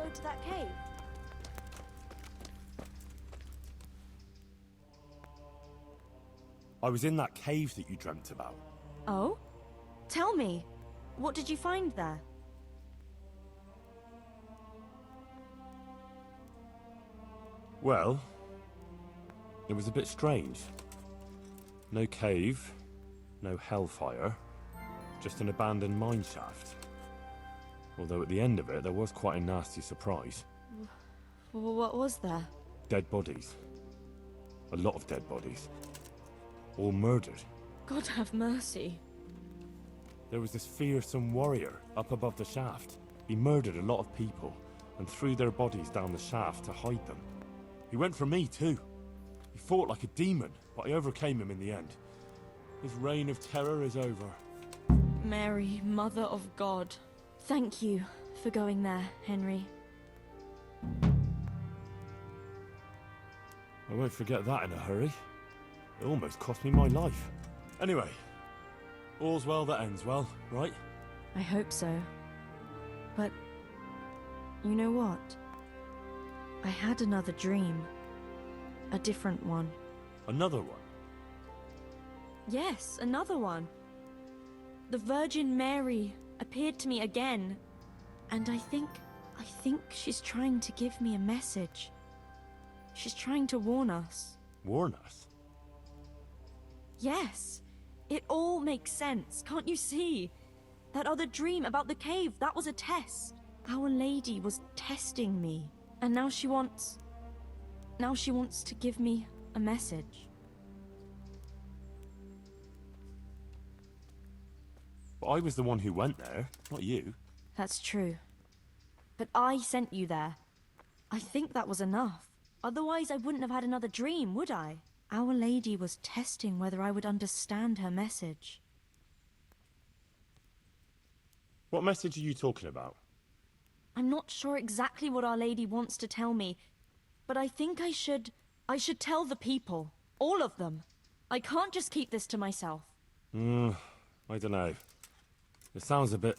go to that cave? I was in that cave that you dreamt about. Oh? Tell me, what did you find there? Well, it was a bit strange. No cave, no hellfire, just an abandoned mine shaft. Although at the end of it, there was quite a nasty surprise. What was there? Dead bodies. A lot of dead bodies. All murdered. God have mercy. There was this fearsome warrior up above the shaft. He murdered a lot of people and threw their bodies down the shaft to hide them. He went for me too. He fought like a demon, but I overcame him in the end. His reign of terror is over. Mary, Mother of God. Thank you for going there, Henry. I won't forget that in a hurry. It almost cost me my life. Anyway, all's well that ends well, right? I hope so. But, you know what? I had another dream. A different one. Another one? Yes, another one. The Virgin Mary appeared to me again. And I think she's trying to give me a message. She's trying to warn us. Warn us? Yes. It all makes sense, can't you see? That other dream about the cave, that was a test. Our Lady was testing me. And now she wants to give me a message. But I was the one who went there, not you. That's true. But I sent you there. I think that was enough. Otherwise, I wouldn't have had another dream, would I? Our Lady was testing whether I would understand her message. What message are you talking about? I'm not sure exactly what Our Lady wants to tell me, but I think I should tell the people. All of them. I can't just keep this to myself. I don't know. It sounds a bit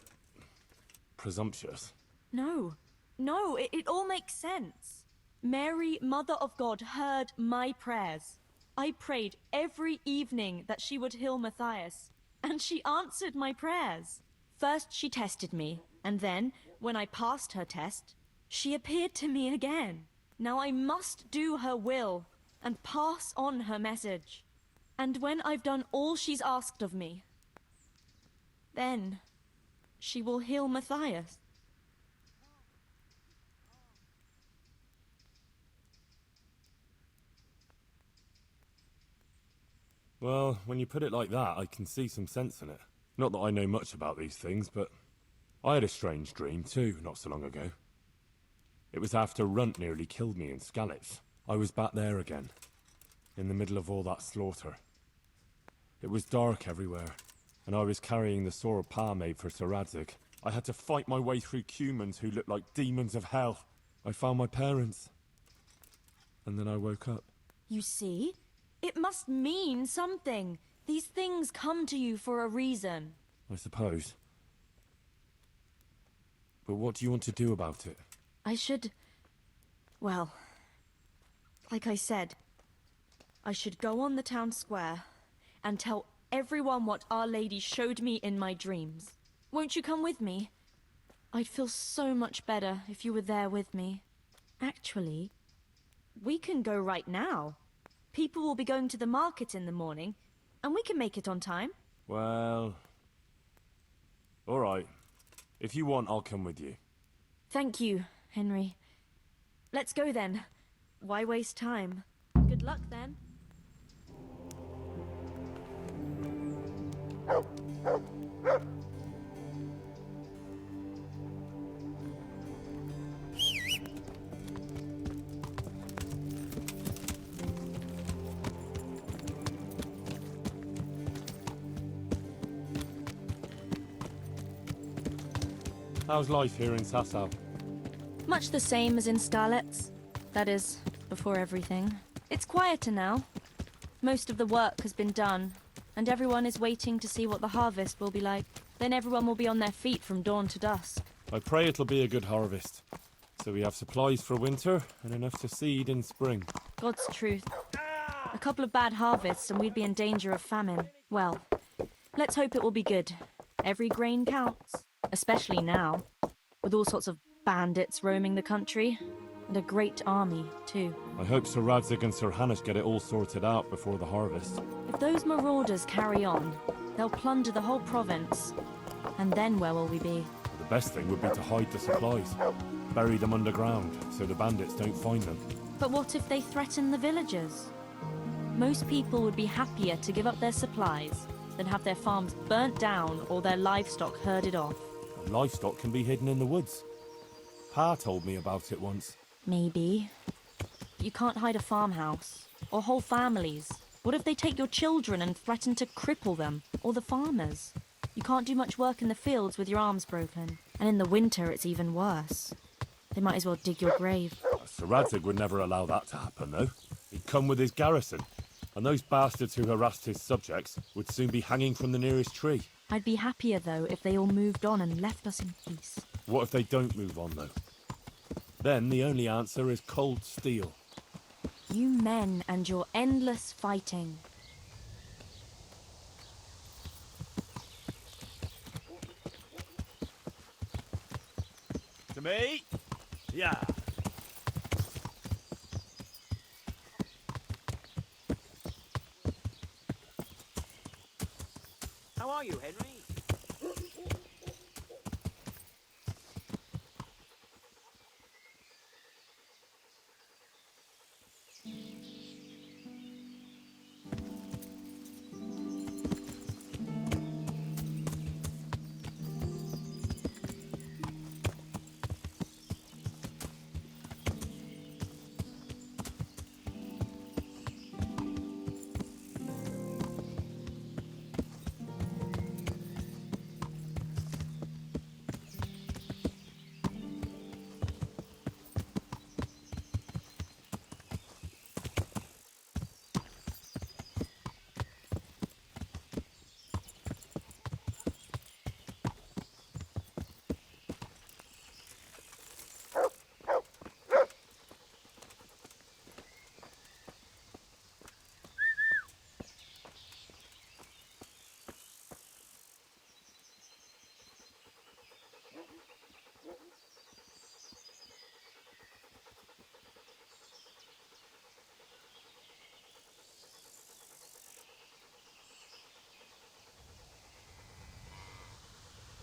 presumptuous. No, it all makes sense. Mary, Mother of God, heard my prayers. I prayed every evening that she would heal Matthias, and she answered my prayers. First she tested me, and then, when I passed her test, she appeared to me again. Now I must do her will, and pass on her message. And when I've done all she's asked of me, then she will heal Matthias. Well, when you put it like that, I can see some sense in it. Not that I know much about these things, but I had a strange dream too, not so long ago. It was after Runt nearly killed me in Skalitz. I was back there again, in the middle of all that slaughter. It was dark everywhere, and I was carrying the sword Pa made for Sir Radzig. I had to fight my way through humans who looked like demons of hell. I found my parents, and then I woke up. You see? It must mean something. These things come to you for a reason. I suppose. But what do you want to do about it? Well, like I said, I should go on the town square and tell everyone what Our Lady showed me in my dreams. Won't you come with me? I'd feel so much better if you were there with me. Actually, we can go right now. People will be going to the market in the morning, and we can make it on time. Well... alright. If you want, I'll come with you. Thank you, Henry. Let's go then. Why waste time? Good luck then. How's life here in Sasau? Much the same as in Skalitz. That is, before everything. It's quieter now. Most of the work has been done, and everyone is waiting to see what the harvest will be like. Then everyone will be on their feet from dawn to dusk. I pray it'll be a good harvest, So we have supplies for winter and enough to seed in spring. God's truth. A couple of bad harvests and we'd be in danger of famine. Well, let's hope it will be good. Every grain counts, especially now, with all sorts of bandits roaming the country, and a great army, too. I hope Sir Radzig and Sir Hanush get it all sorted out before the harvest. If those marauders carry on, they'll plunder the whole province. And then where will we be? The best thing would be to hide the supplies. Bury them underground, so the bandits don't find them. But what if they threaten the villagers? Most people would be happier to give up their supplies than have their farms burnt down or their livestock herded off. Livestock can be hidden in the woods. Pa told me about it once. Maybe. You can't hide a farmhouse. Or whole families. What if they take your children and threaten to cripple them? Or the farmers? You can't do much work in the fields with your arms broken. And in the winter, it's even worse. They might as well dig your grave. Sir Radzig would never allow that to happen, though. He'd come with his garrison. And those bastards who harassed his subjects would soon be hanging from the nearest tree. I'd be happier, though, if they all moved on and left us in peace. What if they don't move on, though? Then the only answer is cold steel. You men and your endless fighting. To me? Yeah. How are you, Henry?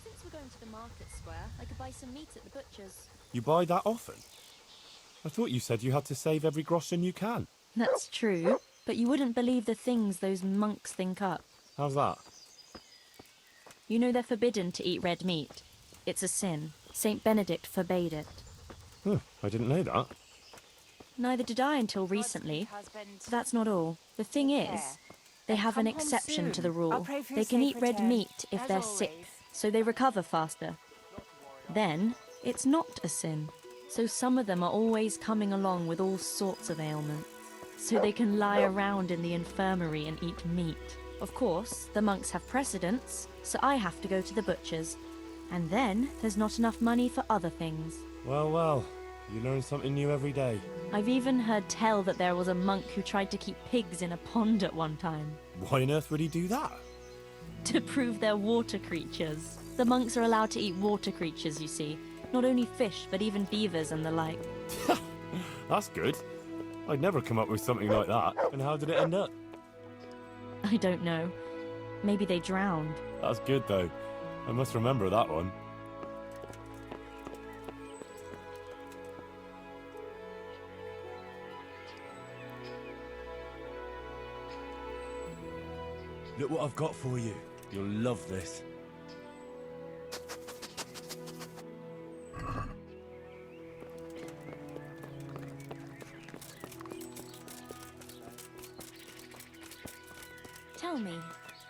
Since we're going to the market square, I could buy some meat at the butcher's. You buy that often? I thought you said you had to save every groschen you can. That's true, but you wouldn't believe the things those monks think up. How's that? You know they're forbidden to eat red meat. It's a sin. Saint Benedict forbade it. I didn't know that. Neither did I until recently. But that's not all. The thing is, they have an exception to the rule. They can eat red meat if they're sick, so they recover faster. Then, it's not a sin. So some of them are always coming along with all sorts of ailments. So they can lie around in the infirmary and eat meat. Of course, the monks have precedence, so I have to go to the butcher's. And then, there's not enough money for other things. Well, well. You learn something new every day. I've even heard tell that there was a monk who tried to keep pigs in a pond at one time. Why on earth would he do that? To prove they're water creatures. The monks are allowed to eat water creatures, you see. Not only fish, but even beavers and the like. That's good. I'd never come up with something like that. And how did it end up? I don't know. Maybe they drowned. That's good, though. I must remember that one. Look what I've got for you. You'll love this. Tell me,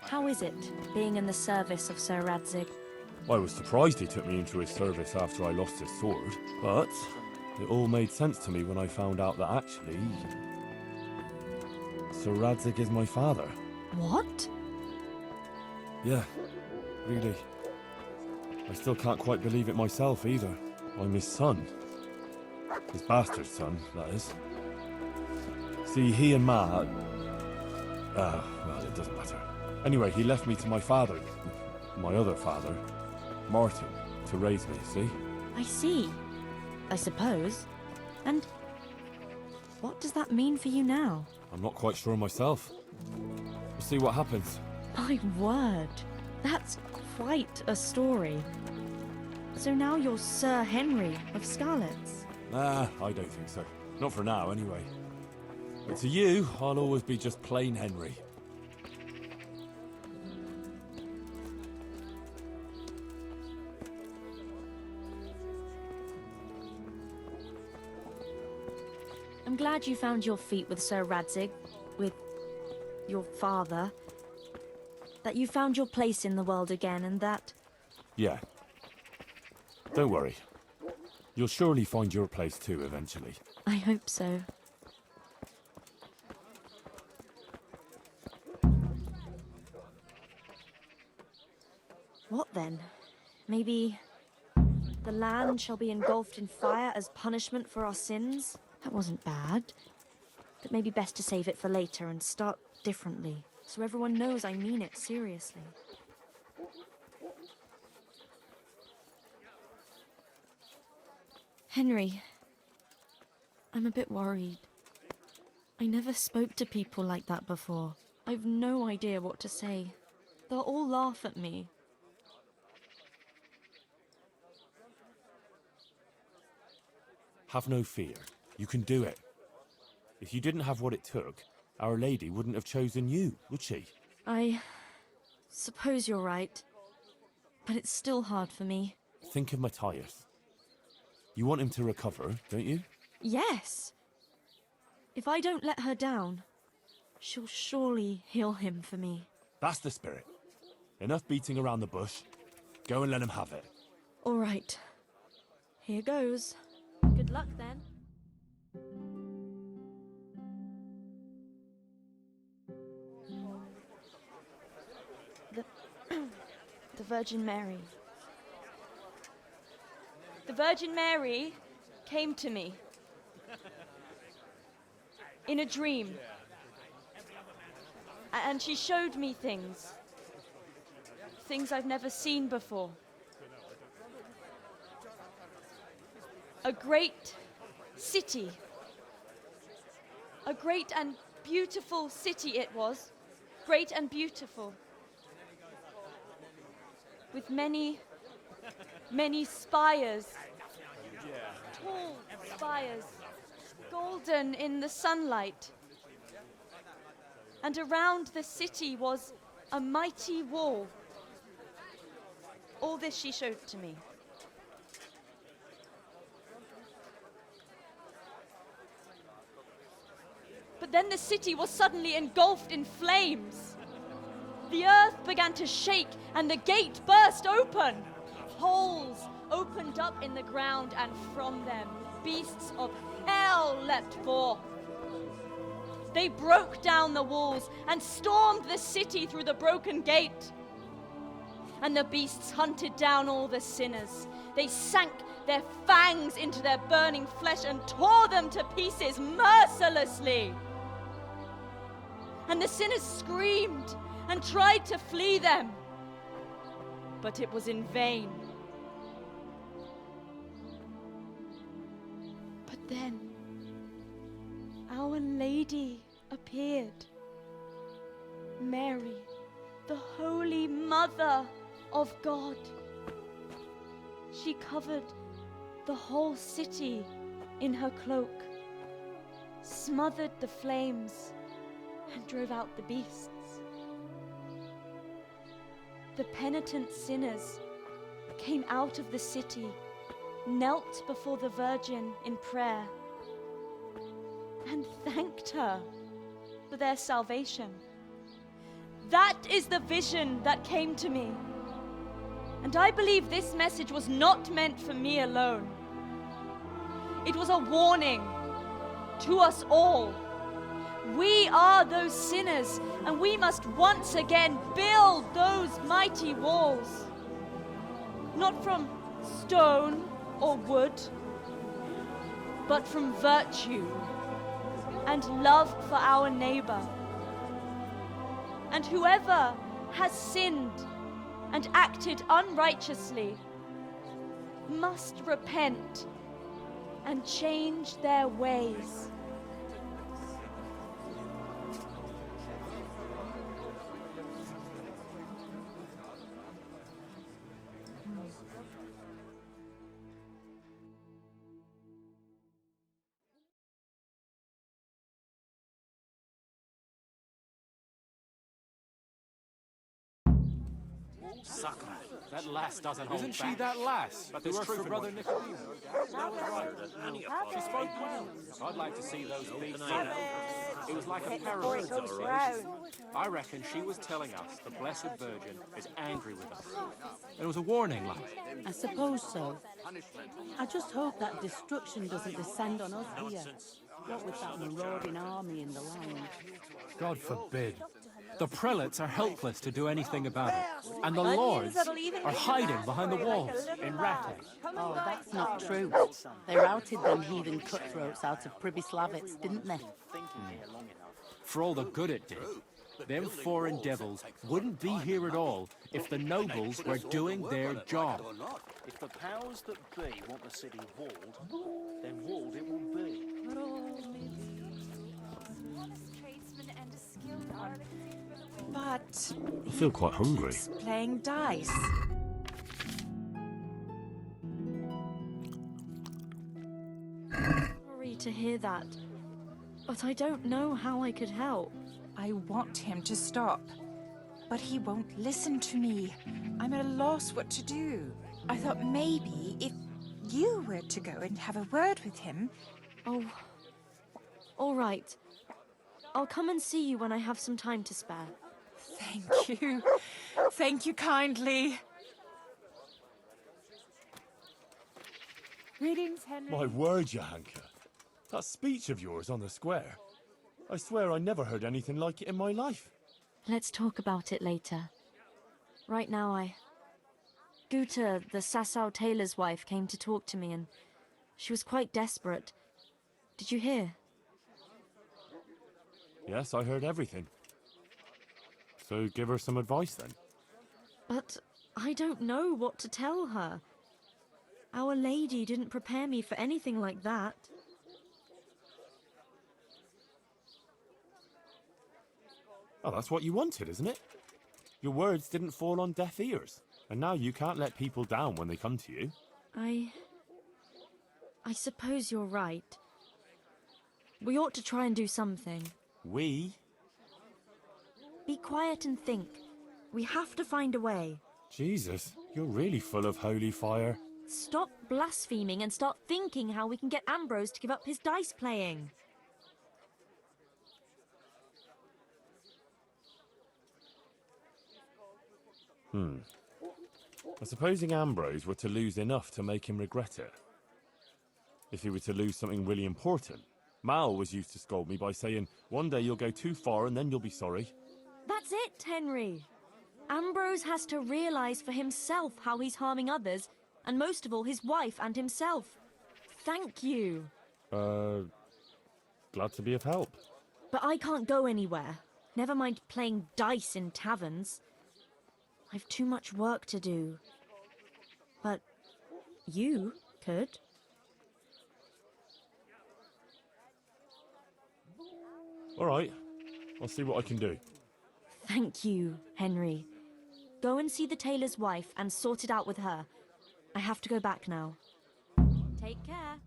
how is it, being in the service of Sir Radzig? I was surprised he took me into his service after I lost his sword, but it all made sense to me when I found out that actually... Sir Radzig is my father. What? Yeah, really. I still can't quite believe it myself either. I'm his son. His bastard son, that is. See, he and Ma... well, it doesn't matter. Anyway, he left me to my father. My other father. Martin. To raise me, see? I see. I suppose. And what does that mean for you now? I'm not quite sure myself. We'll see what happens. My word. That's quite a story. So now you're Sir Henry of Scarlets. Nah, I don't think so. Not for now, anyway. But to you, I'll always be just plain Henry. I'm glad you found your feet with Sir Radzig, with your father. That you found your place in the world again, and that... Yeah. Don't worry. You'll surely find your place too, eventually. I hope so. What then? Maybe the land shall be engulfed in fire as punishment for our sins? That wasn't bad. But maybe best to save it for later and start differently, so everyone knows I mean it seriously. Henry, I'm a bit worried. I never spoke to people like that before. I've no idea what to say. They'll all laugh at me. Have no fear. You can do it. If you didn't have what it took, Our Lady wouldn't have chosen you, would she? I suppose you're right. But it's still hard for me. Think of Matthias. You want him to recover, don't you? Yes. If I don't let her down, she'll surely heal him for me. That's the spirit. Enough beating around the bush. Go and let him have it. All right. Here goes. Good luck, then. The Virgin Mary. The Virgin Mary came to me in a dream. And she showed me things. Things I've never seen before. A great city. A great and beautiful city it was. Great and beautiful. With many, many spires. Tall spires. Golden in the sunlight. And around the city was a mighty wall. All this she showed to me. But then the city was suddenly engulfed in flames. The earth began to shake and the gate burst open. Holes opened up in the ground and from them beasts of hell leapt forth. They broke down the walls and stormed the city through the broken gate. And the beasts hunted down all the sinners. They sank their fangs into their burning flesh and tore them to pieces mercilessly. And the sinners screamed and tried to flee them, but it was in vain. But then, Our Lady appeared. Mary, the Holy Mother of God. She covered the whole city in her cloak, smothered the flames, and drove out the beasts. The penitent sinners came out of the city, knelt before the Virgin in prayer, and thanked her for their salvation. That is the vision that came to me. And I believe this message was not meant for me alone. It was a warning to us all. We are those sinners, and we must once again build those mighty walls. Not from stone or wood, but from virtue and love for our neighbor. And whoever has sinned and acted unrighteously must repent and change their ways. Sucker. That lass doesn't hold Isn't back. she that lass? But Who there's works truth for in Brother what- Nicodemus? She spoke well. I'd like to see those beasts. It was like a Before parable. it goes round. I reckon she was telling us the Blessed Virgin is angry with us. It was a warning, like. I suppose so. I just hope that destruction doesn't descend on us here. What with that marauding army in the land. God forbid. The prelates are helpless to do anything about it. And the Onions lords that'll even are make hiding a behind the mask for you walls like a little in mouse. Rattlin. Oh, that's not true. They routed them heathen cutthroats out of Pribyslavitz, didn't they? For all the good it did, them foreign devils wouldn't be here at all if the nobles were doing their job. If the powers that be want the city walled, then walled it will be. But I feel quite hungry. he's playing dice. Sorry to hear that, but I don't know how I could help. I want him to stop, but he won't listen to me. I'm at a loss what to do. I thought maybe if you were to go and have a word with him. Oh, all right. I'll come and see you when I have some time to spare. Thank you. Thank you kindly. Greetings, Henry. My word, Johanka. That speech of yours on the square. I swear I never heard anything like it in my life. Let's talk about it later. Right now, Guta, the Sasau tailor's wife, came to talk to me, and she was quite desperate. Did you hear? Yes, I heard everything. So give her some advice then. But I don't know what to tell her. Our Lady didn't prepare me for anything like that. Oh, that's what you wanted, isn't it? Your words didn't fall on deaf ears. And now you can't let people down when they come to you. I suppose you're right. We ought to try and do something. We? Be quiet and think. We have to find a way. Jesus, you're really full of holy fire. Stop blaspheming and start thinking how we can get Ambrose to give up his dice playing. Supposing Ambrose were to lose enough to make him regret it. If he were to lose something really important. Mal was used to scold me by saying, one day you'll go too far and then you'll be sorry. That's it, Henry. Ambrose has to realize for himself how he's harming others, and most of all, his wife and himself. Thank you. Glad to be of help. But I can't go anywhere. Never mind playing dice in taverns. I've too much work to do. But you could. All right, I'll see what I can do. Thank you, Henry. Go and see the tailor's wife and sort it out with her. I have to go back now. Take care.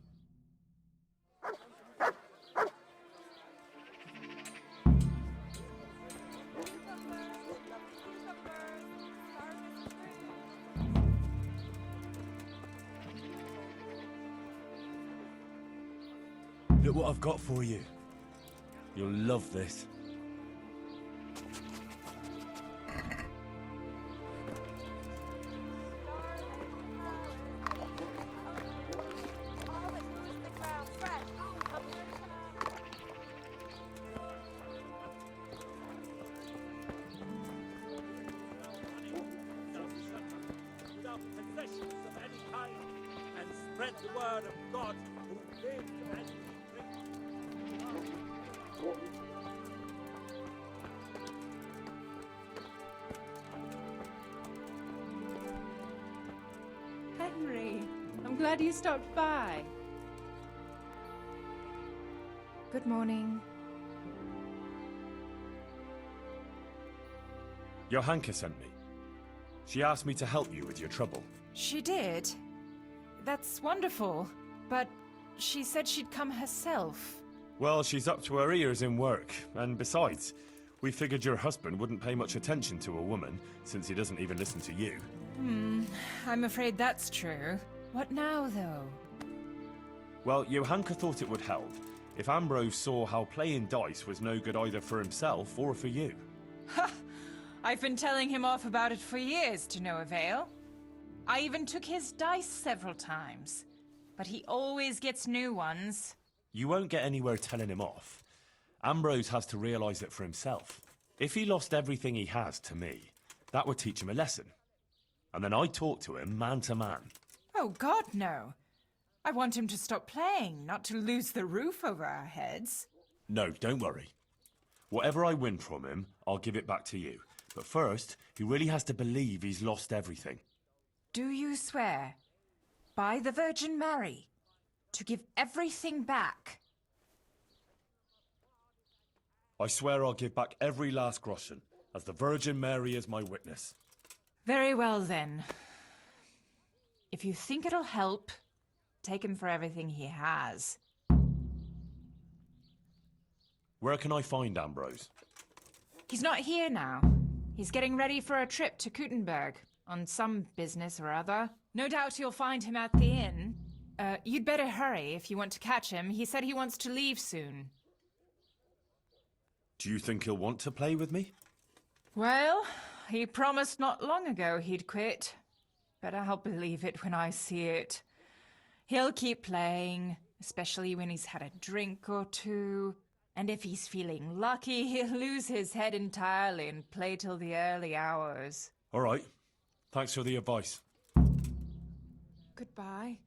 Look what I've got for you. You'll love this. Without possessions of any kind, and spread the word of God who lives glad you stopped by. Good morning. Johanka sent me. She asked me to help you with your trouble. She did. That's wonderful. But she said she'd come herself. Well, she's up to her ears in work, and besides, we figured your husband wouldn't pay much attention to a woman, since he doesn't even listen to you. I'm afraid that's true. What now, though? Well, Johanka thought it would help if Ambrose saw how playing dice was no good either for himself or for you. Ha! I've been telling him off about it for years to no avail. I even took his dice several times. But he always gets new ones. You won't get anywhere telling him off. Ambrose has to realize it for himself. If he lost everything he has to me, that would teach him a lesson. And then I'd talk to him man to man. Oh, God, no. I want him to stop playing, not to lose the roof over our heads. No, don't worry. Whatever I win from him, I'll give it back to you. But first, he really has to believe he's lost everything. Do you swear, by the Virgin Mary, to give everything back? I swear I'll give back every last groschen, as the Virgin Mary is my witness. Very well, then. If you think it'll help, take him for everything he has. Where can I find Ambrose? He's not here now. He's getting ready for a trip to Kuttenberg, on some business or other. No doubt you'll find him at the inn. You'd better hurry if you want to catch him. He said he wants to leave soon. Do you think he'll want to play with me? Well, he promised not long ago he'd quit. But I'll believe it when I see it. He'll keep playing, especially when he's had a drink or two. And if he's feeling lucky, he'll lose his head entirely and play till the early hours. All right. Thanks for the advice. Goodbye.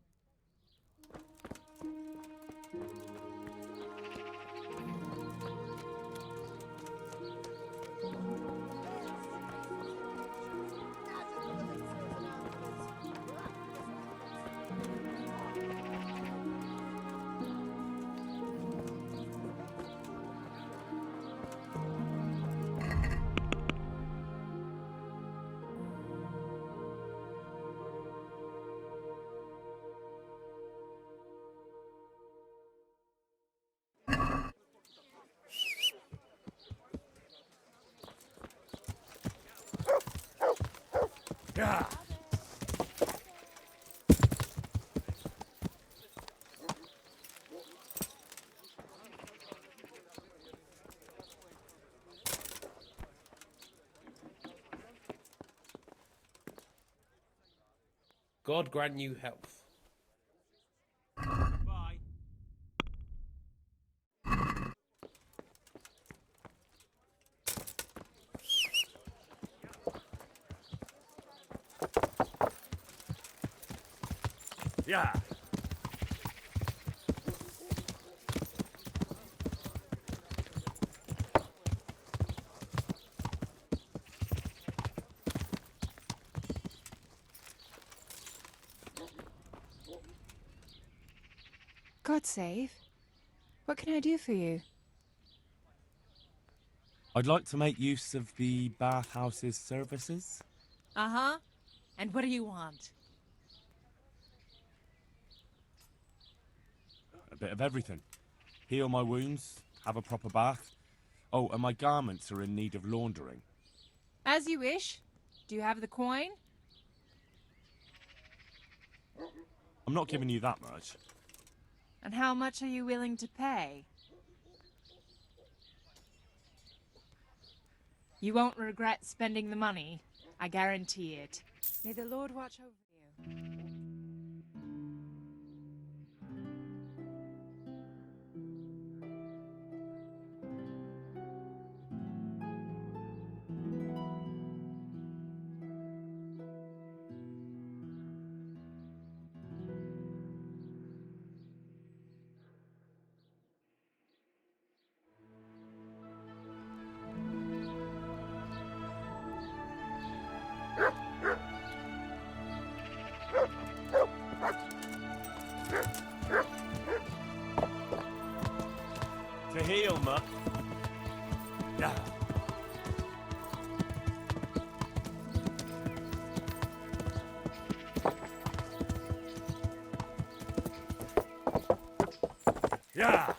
Yeah. God grant you health. Bye. Yeah. God save. What can I do for you? I'd like to make use of the bathhouse's services. Uh-huh. And what do you want? A bit of everything. Heal my wounds, have a proper bath. Oh, and my garments are in need of laundering. As you wish. Do you have the coin? I'm not giving you that much. And how much are you willing to pay? You won't regret spending the money. I guarantee it. May the Lord watch over you. To heal, mutt. Yeah. Yeah.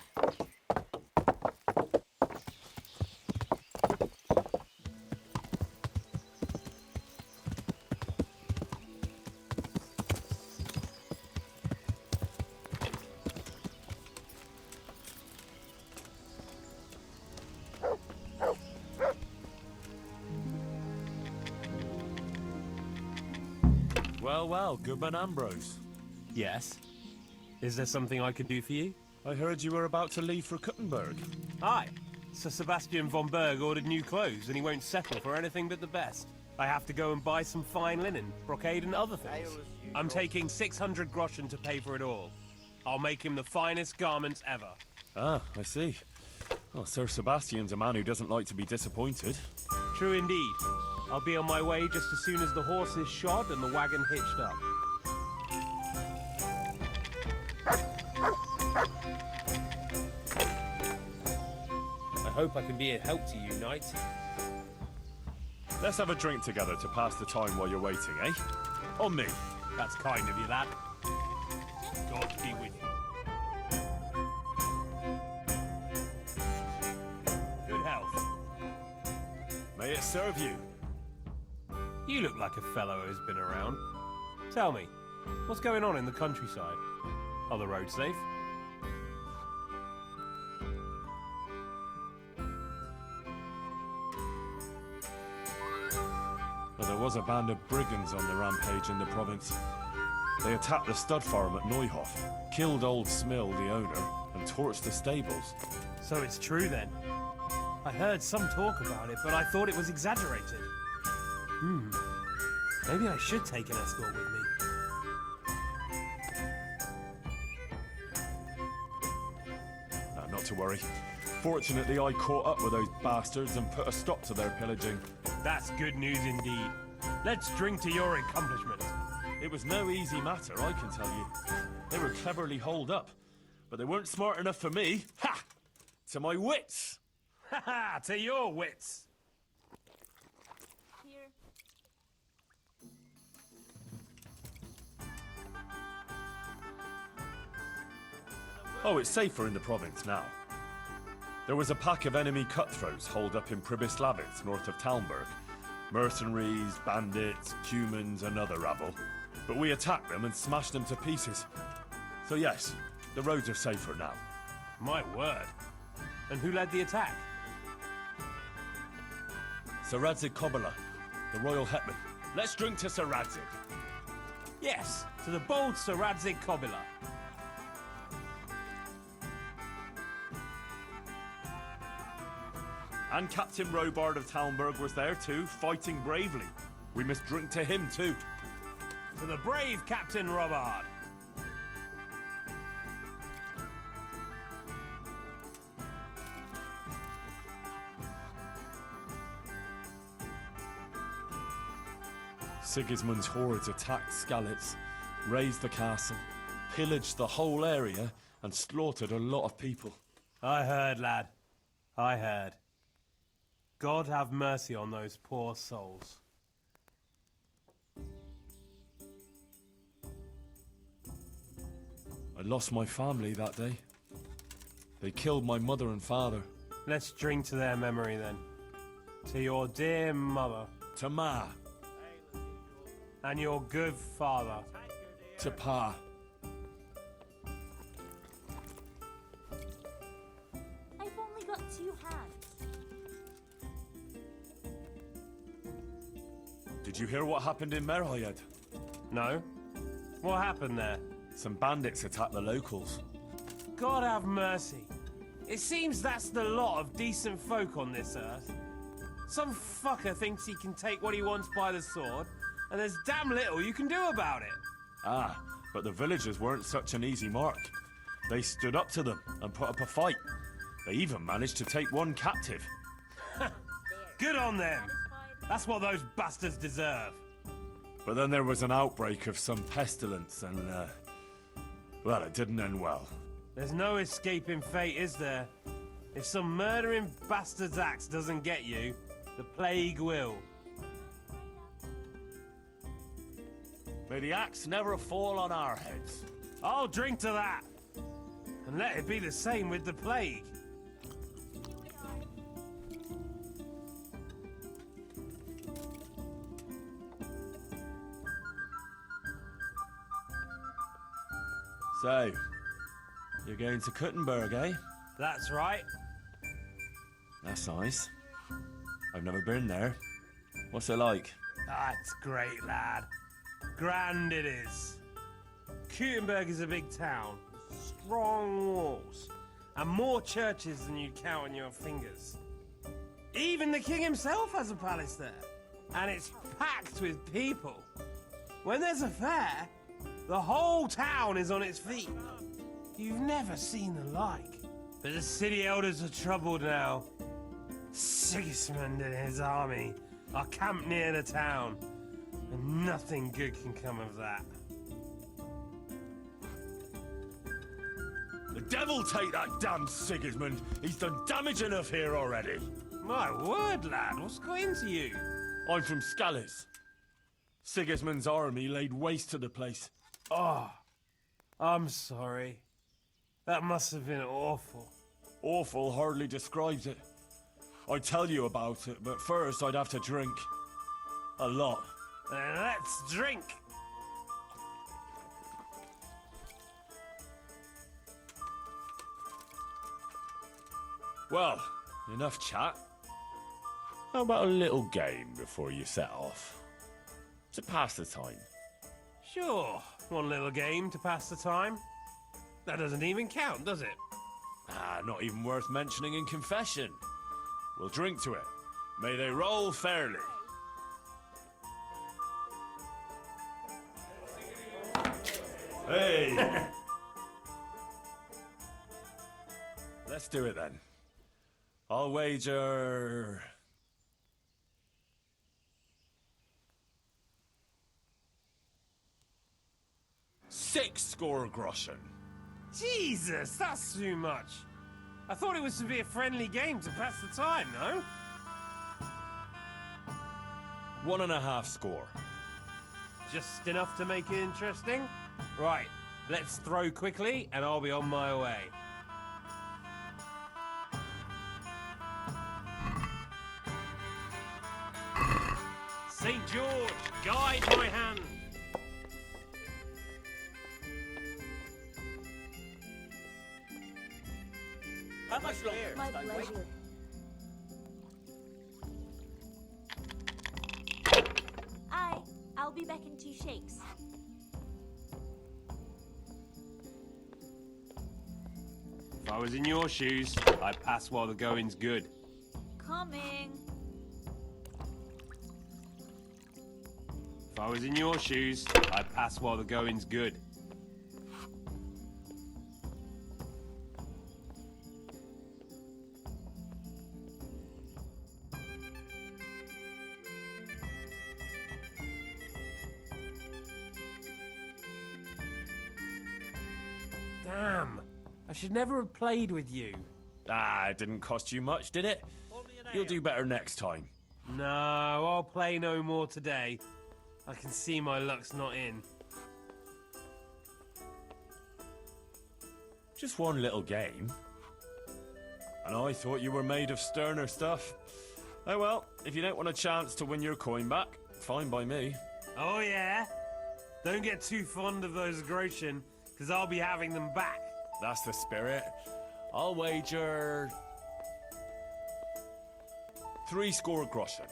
Well, well, Goodman Ambrose. Yes. Is there something I could do for you? I heard you were about to leave for Kuttenberg. Aye. Sir Sebastian von Berg ordered new clothes and he won't settle for anything but the best. I have to go and buy some fine linen, brocade and other things. I'm taking 600 groschen to pay for it all. I'll make him the finest garments ever. Ah, I see. Well, Sir Sebastian's a man who doesn't like to be disappointed. True indeed. I'll be on my way just as soon as the horse is shod and the wagon hitched up. I hope I can be a help to you, knight. Let's have a drink together to pass the time while you're waiting, eh? On me. That's kind of you, lad. God be with you. Good health. May it serve you. You look like a fellow who's been around. Tell me, what's going on in the countryside? Are the roads safe? Well, there was a band of brigands on the rampage in the province. They attacked the stud farm at Neuhof, killed old Smill, the owner, and torched the stables. So it's true then. I heard some talk about it, but I thought it was exaggerated. Maybe I should take an escort with me. Not to worry. Fortunately, I caught up with those bastards and put a stop to their pillaging. That's good news indeed. Let's drink to your accomplishment. It was no easy matter, I can tell you. They were cleverly holed up, but they weren't smart enough for me. Ha! To my wits! Ha ha! To your wits! Here. Oh, it's safer in the province now. There was a pack of enemy cutthroats holed up in Pribyslavitz, north of Talmberg. Mercenaries, bandits, humans, and other rabble. But we attacked them and smashed them to pieces. So yes, the roads are safer now. My word. And who led the attack? Sir Radzig Kobyla, the royal hetman. Let's drink to Sir Radzig. Yes, to the bold Sir Radzig Kobyla. And Captain Robard of Talmberg was there too, fighting bravely. We must drink to him too. To the brave Captain Robard. Sigismund's hordes attacked Skalitz, razed the castle, pillaged the whole area, and slaughtered a lot of people. I heard, lad. I heard. God have mercy on those poor souls. I lost my family that day. They killed my mother and father. Let's drink to their memory then. To your dear mother. To Ma. And your good father. To Pa. I've only got 2 hands. Did you hear what happened in Merhayed? No? What happened there? Some bandits attacked the locals. God have mercy. It seems that's the lot of decent folk on this earth. Some fucker thinks he can take what he wants by the sword, and there's damn little you can do about it. Ah, but the villagers weren't such an easy mark. They stood up to them and put up a fight. They even managed to take one captive. Good on them. That's what those bastards deserve. But then there was an outbreak of some pestilence and, well, it didn't end well. There's no escaping fate, is there? If some murdering bastard's axe doesn't get you, the plague will. May the axe never fall on our heads. I'll drink to that. And let it be the same with the plague. So, you're going to Kuttenberg, eh? That's right. That's nice. I've never been there. What's it like? Ah, it's great, lad. Grand it is. Kuttenberg is a big town, strong walls, and more churches than you'd count on your fingers. Even the king himself has a palace there, and it's packed with people. When there's a fair, the whole town is on its feet. You've never seen the like. But the city elders are troubled now. Sigismund and his army are camped near the town, and nothing good can come of that. The devil take that damn Sigismund! He's done damage enough here already! My word, lad, what's got into you? I'm from Scallis. Sigismund's army laid waste to the place. Oh, I'm sorry. That must have been awful. Awful hardly describes it. I'd tell you about it, but first I'd have to drink. A lot. Then let's drink. Well, enough chat. How about a little game before you set off? To pass the time. Sure, one little game to pass the time. That doesn't even count, does it? Ah, not even worth mentioning in confession. We'll drink to it. May they roll fairly. Hey! Let's do it then. I'll wager... 6 score groschen. Jesus, that's too much. I thought it was to be a friendly game to pass the time, no? 1.5 score. Just enough to make it interesting? Right, let's throw quickly and I'll be on my way. St. George, guide my hand. How much longer? My pleasure. I'll be back in 2 shakes. If I was in your shoes, I'd pass while the going's good. Coming. If I was in your shoes, I'd pass while the going's good. Damn, I should never have played with you. Ah, it didn't cost you much, did it? You'll do better next time. No, I'll play no more today. I can see my luck's not in. Just one little game. And I thought you were made of sterner stuff. Oh well, if you don't want a chance to win your coin back, fine by me. Oh yeah? Don't get too fond of those groschen, because I'll be having them back. That's the spirit. I'll wager... 3 score groschen.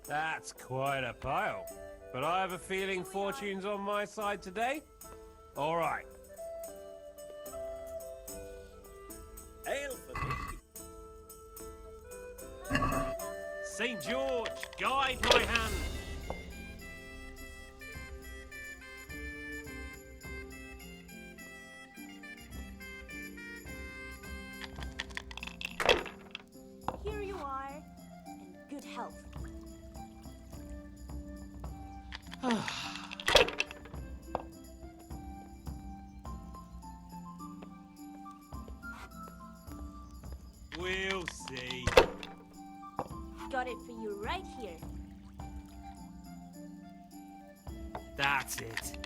That's quite a pile. But I have a feeling fortune's on my side today. All right. Ale for me. St. George, guide my hand. Here you are, and good health. We'll see. Got it for you right here. That's it.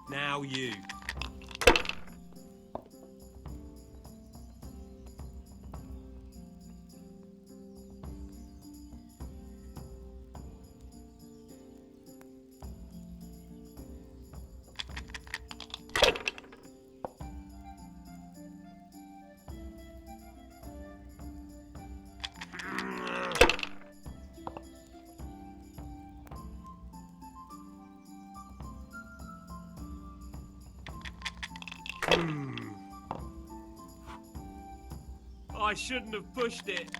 Now you. I shouldn't have pushed it.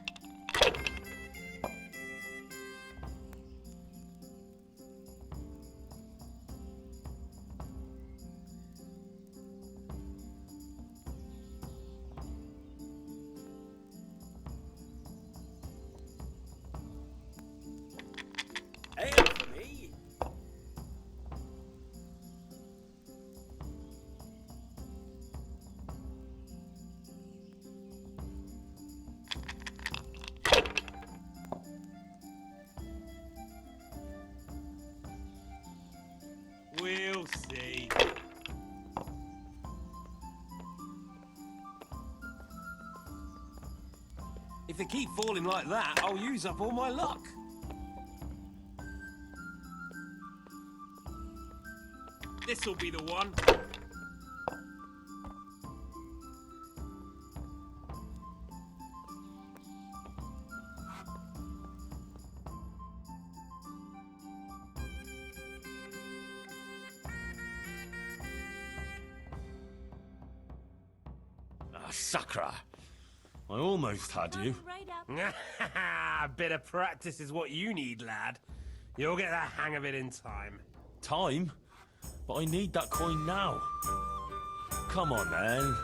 Anthony! We'll see. If they keep falling like that, I'll use up all my luck. This'll be the one. Ah, Sakra. I almost had you. Right up. A bit of practice is what you need, lad. You'll get the hang of it in time. Time? But I need that coin now. Come on, then.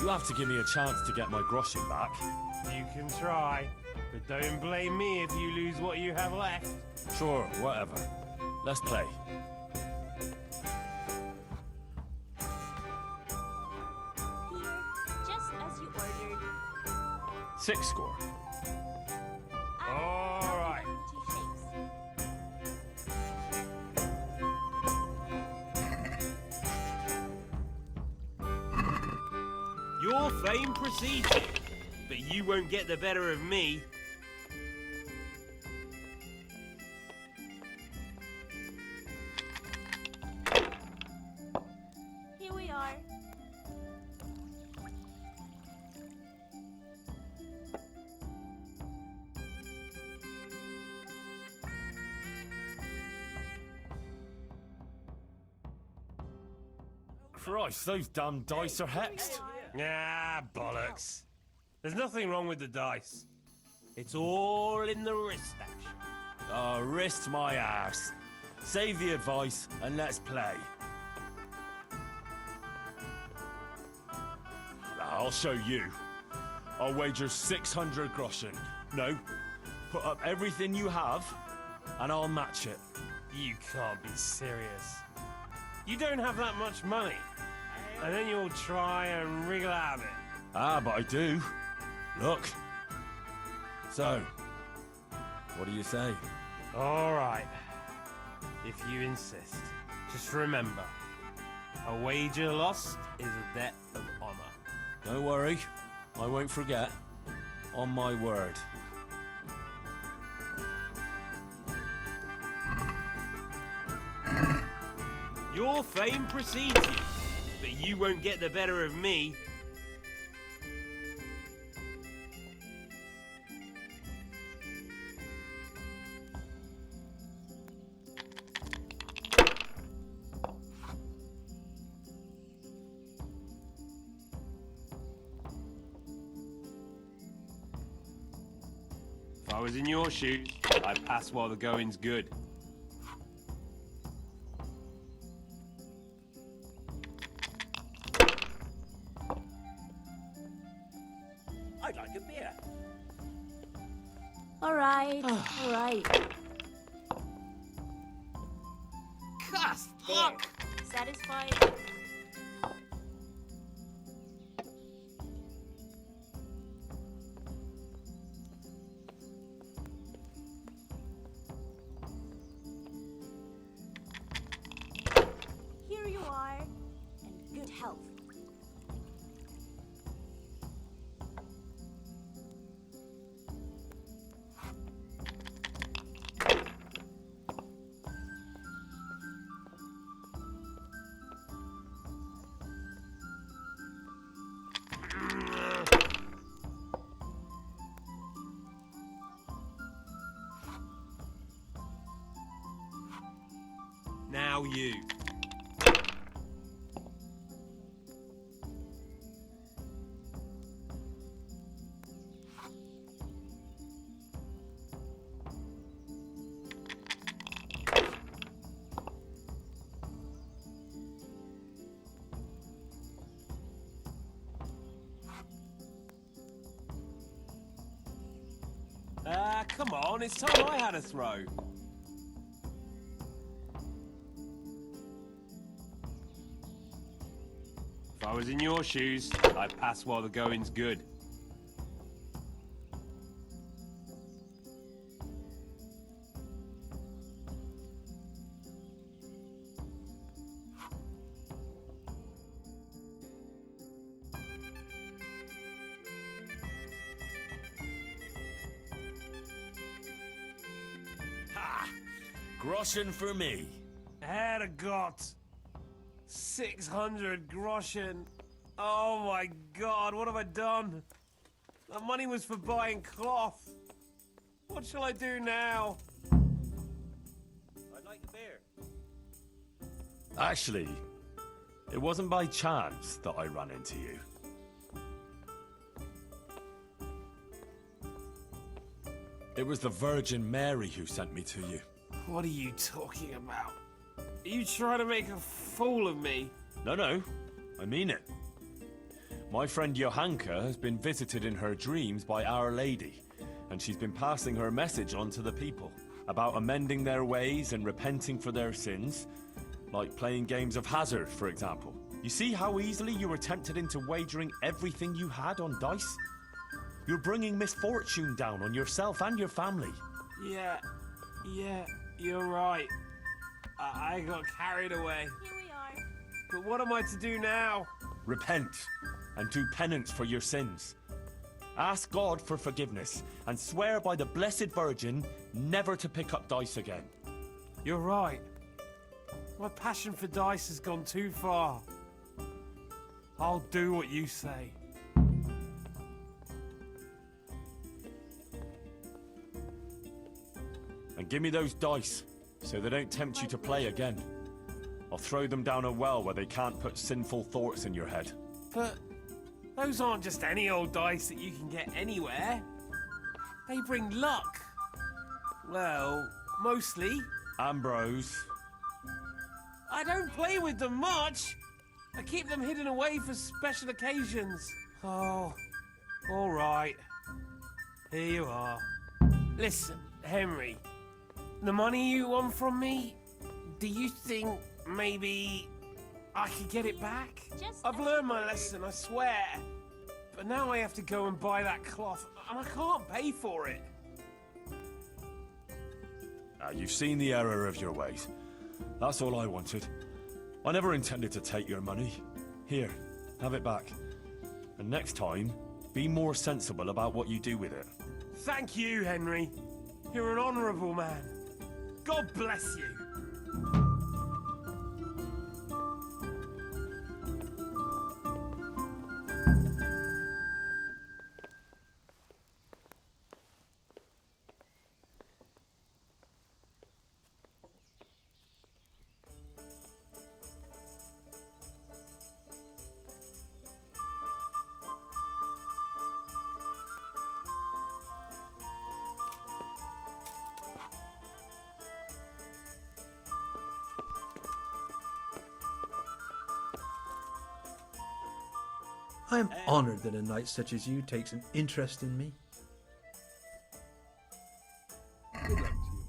You have to give me a chance to get my groschen back. You can try, but don't blame me if you lose what you have left. Sure, whatever. Let's play. Here, just as you ordered. 6 score. All right. Two shakes. Your fame precedes you, but you won't get the better of me. Here we are. Christ, those damn dice are hexed. Ah, bollocks. There's nothing wrong with the dice. It's all in the wrist action. Oh, wrist my arse. Save the advice and let's play. I'll show you. I'll wager 600 groschen. No, put up everything you have and I'll match it. You can't be serious. You don't have that much money. And then you'll try and wriggle out of it. Ah, but I do. Look. So, what do you say? All right. If you insist. Just remember, a wager lost is a debt of honor. Don't worry. I won't forget. On my word. Your fame precedes you, but you won't get the better of me. If I was in your shoes, I'd pass while the going's good. I'd like a beer. All right, all right. Cuss, fuck! satisfied? Here you are, and good health. Now you. Come on, it's time I had a throw. If I was in your shoes, I'd pass while the going's good. Ha! Groschen for me. Herrgott! 600 groschen. Oh my god, what have I done? The money was for buying cloth. What shall I do now? I'd like a beer. Actually, it wasn't by chance that I ran into you. It was the Virgin Mary who sent me to you. What are you talking about? Are you trying to make a fool of me? No, I mean it. My friend Johanka has been visited in her dreams by Our Lady, and she's been passing her message on to the people about amending their ways and repenting for their sins, like playing games of hazard, for example. You see how easily you were tempted into wagering everything you had on dice? You're bringing misfortune down on yourself and your family. Yeah, you're right. I got carried away. Here we are. But what am I to do now? Repent and do penance for your sins. Ask God for forgiveness and swear by the Blessed Virgin never to pick up dice again. You're right. My passion for dice has gone too far. I'll do what you say. And give me those dice, so they don't tempt you to play again. I'll throw them down a well where they can't put sinful thoughts in your head. But those aren't just any old dice that you can get anywhere. They bring luck. Well, mostly. Ambrose. I don't play with them much. I keep them hidden away for special occasions. Oh, all right. Here you are. Listen, Henry. The money you want from me, do you think maybe I could get it back? I've learned my lesson, I swear. But now I have to go and buy that cloth, and I can't pay for it. Now, you've seen the error of your ways. That's all I wanted. I never intended to take your money. Here, have it back. And next time, be more sensible about what you do with it. Thank you, Henry. You're an honourable man. God bless you. I am honoured that a knight such as you takes an interest in me. Good luck to you.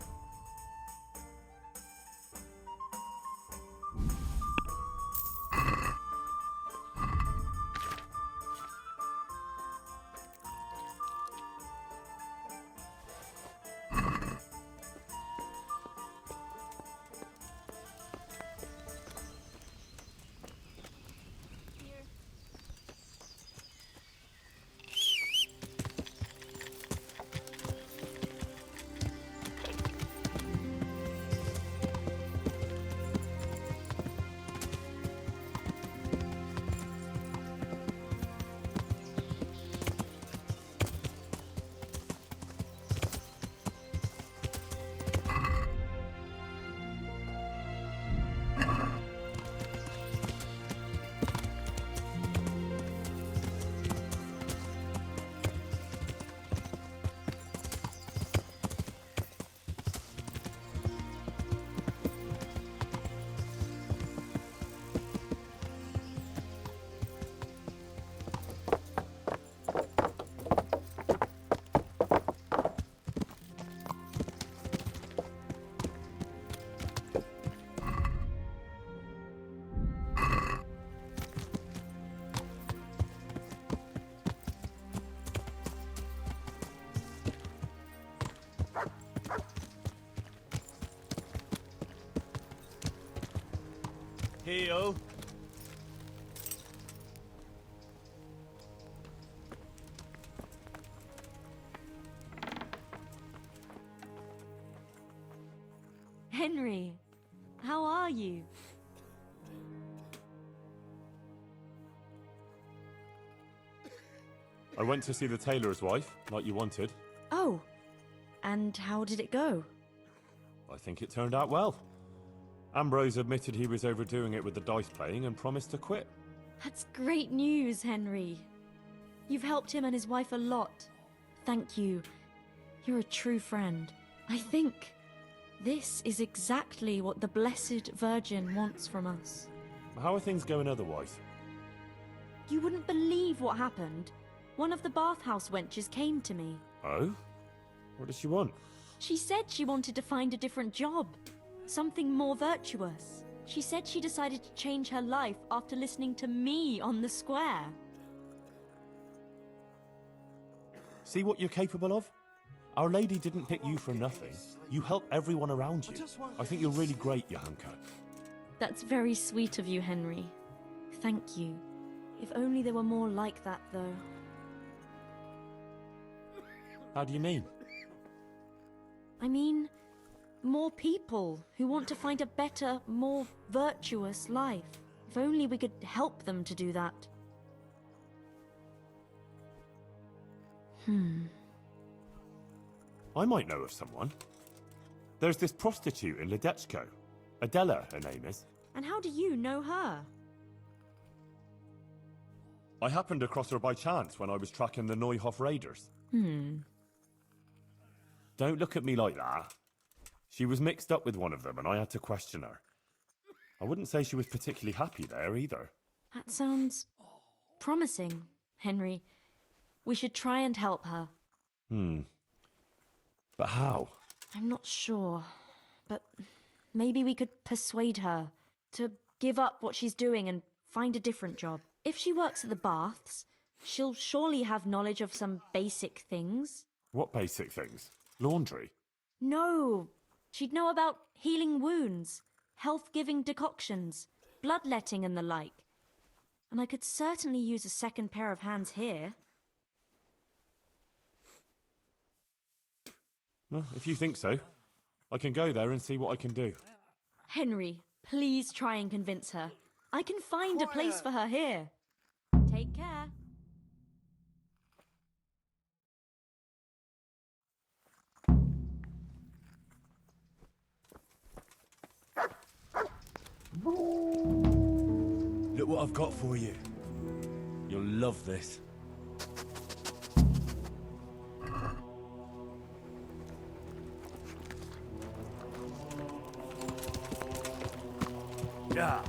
heel. Henry, how are you? I went to see the tailor's wife, like you wanted. Oh, and how did it go? I think it turned out well. Ambrose admitted he was overdoing it with the dice playing and promised to quit. That's great news, Henry. You've helped him and his wife a lot. Thank you. You're a true friend. I think this is exactly what the Blessed Virgin wants from us. How are things going otherwise? You wouldn't believe what happened. One of the bathhouse wenches came to me. Oh? What does she want? She said she wanted to find a different job. Something more virtuous. She said she decided to change her life after listening to me on the square. See what you're capable of? Our Lady didn't pick you for nothing. You help everyone around you. I think you're really great, Johanka. That's very sweet of you, Henry. Thank you. If only there were more like that, though. How do you mean? I mean, more people who want to find a better, more virtuous life. If only we could help them to do that. I might know of someone. There's this prostitute in Ledechko. Adela, her name is. And how do you know her? I happened across her by chance when I was tracking the Neuhof raiders. Don't look at me like that. She was mixed up with one of them and I had to question her. I wouldn't say she was particularly happy there either. That sounds promising, Henry. We should try and help her. But how? I'm not sure, but maybe we could persuade her to give up what she's doing and find a different job. If she works at the baths, she'll surely have knowledge of some basic things. What basic things? Laundry? No, she'd know about healing wounds, health-giving decoctions, bloodletting and the like. And I could certainly use a second pair of hands here. Well, if you think so, I can go there and see what I can do. Henry, please try and convince her. I can find a place for her here. Take care. Look what I've got for you. You'll love this. Yeah.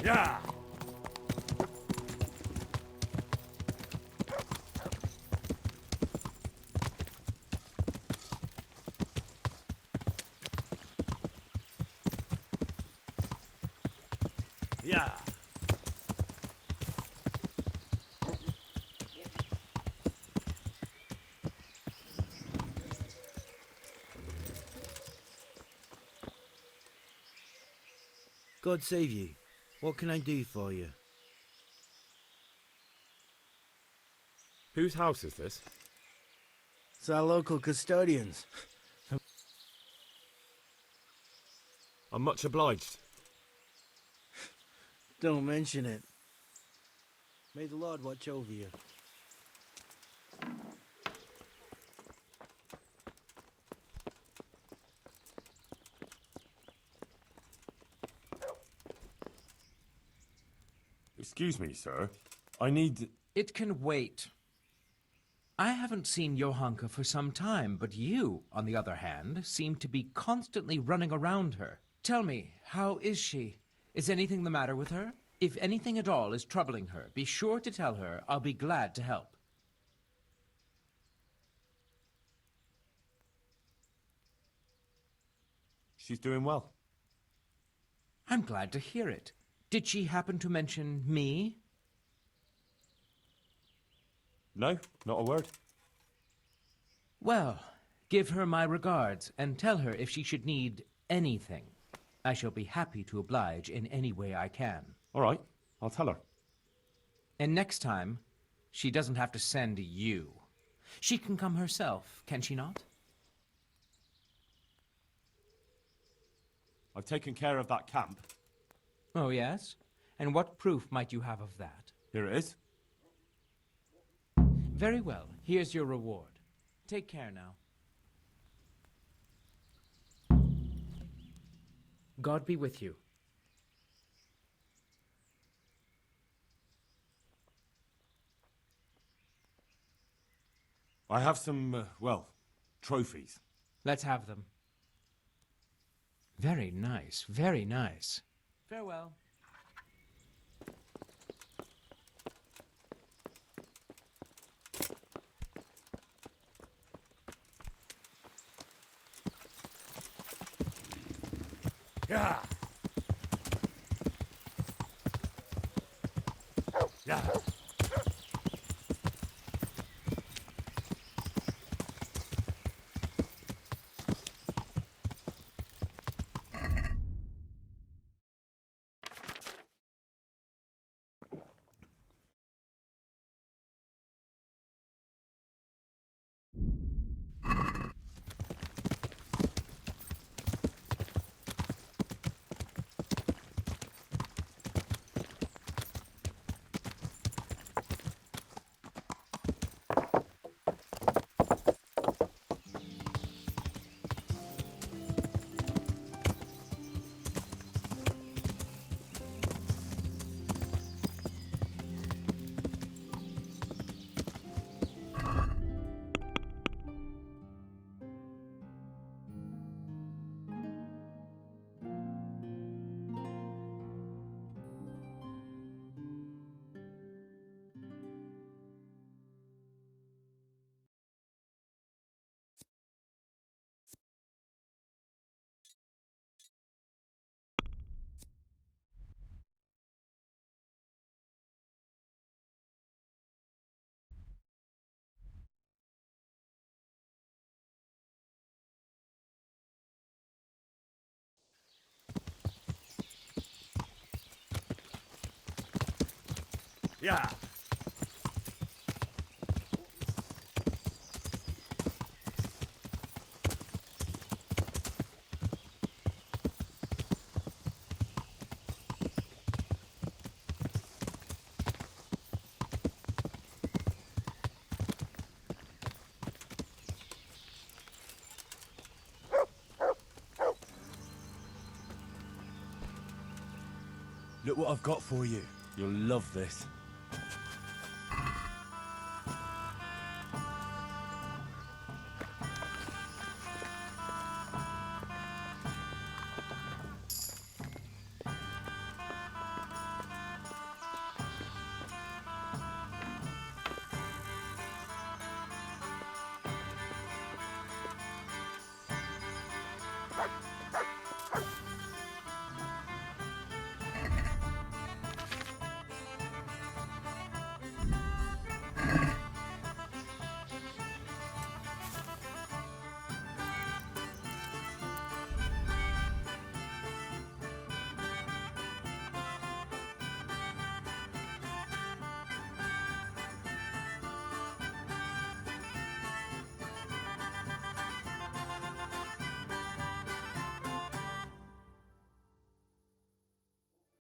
Yeah. Yeah. God save you. What can I do for you? Whose house is this? It's our local custodians. I'm much obliged. Don't mention it. May the Lord watch over you. Excuse me, sir. I need... It can wait. I haven't seen Johanka for some time, but you, on the other hand, seem to be constantly running around her. Tell me, how is she? Is anything the matter with her? If anything at all is troubling her, be sure to tell her. I'll be glad to help. she's doing well. I'm glad to hear it. Did she happen to mention me? No, not a word. Well, give her my regards and tell her if she should need anything. I shall be happy to oblige in any way I can. All right, I'll tell her. And next time, she doesn't have to send you. She can come herself, can she not? I've taken care of that camp. Oh, yes? And what proof might you have of that? Here it is. Very well. Here's your reward. Take care now. God be with you. I have some, trophies. Let's have them. Very nice, very nice. Farewell. Yeah. Yeah. Yeah. Look what I've got for you. You'll love this.